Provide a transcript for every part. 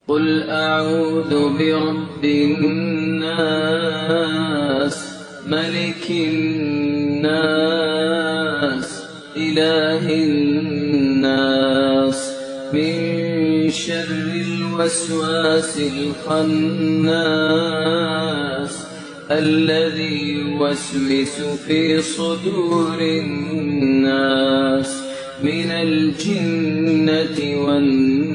قل أعوذ برب الناس ملك الناس إله الناس من شر الوسواس الخناس الذي يوسوس في صدور الناس من الجنة والناس.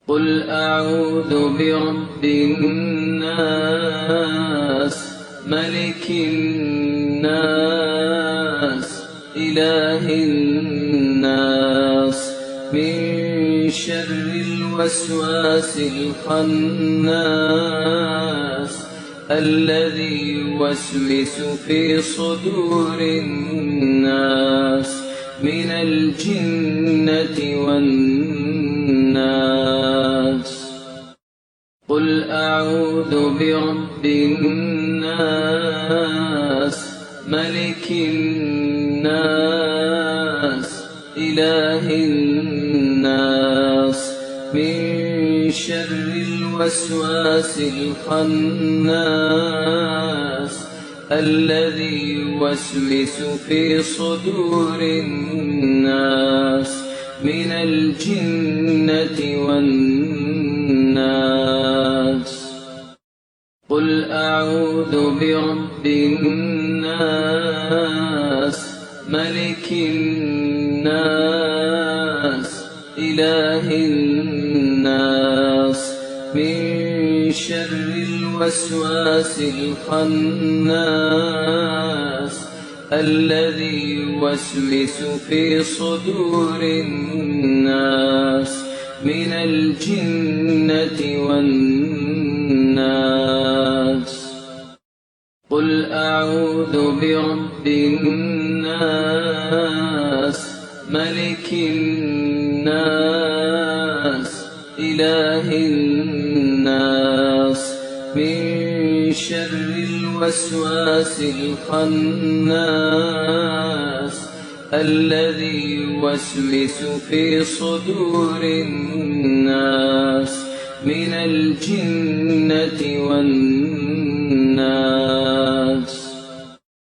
قل أعوذ برب الناس ملك الناس إله الناس من شر الوسواس الخناس الذي يوسوس في صدور الناس من الجنة والناس. قل أعوذ برب الناس ملك الناس إله الناس من شر الوسواس الخناس الذي يوسوس في صدور الناس من الجنة والناس. قل أعوذ برب الناس ملك الناس إله الناس من شر الوسواس الخناس الذي يوسوس في صدور الناس من الجنة والناس. قل أعوذ برب الناس ملك الناس إله الناس من شر الوسواس الخناس الذي يوسوس في صدور الناس من الجنة والناس.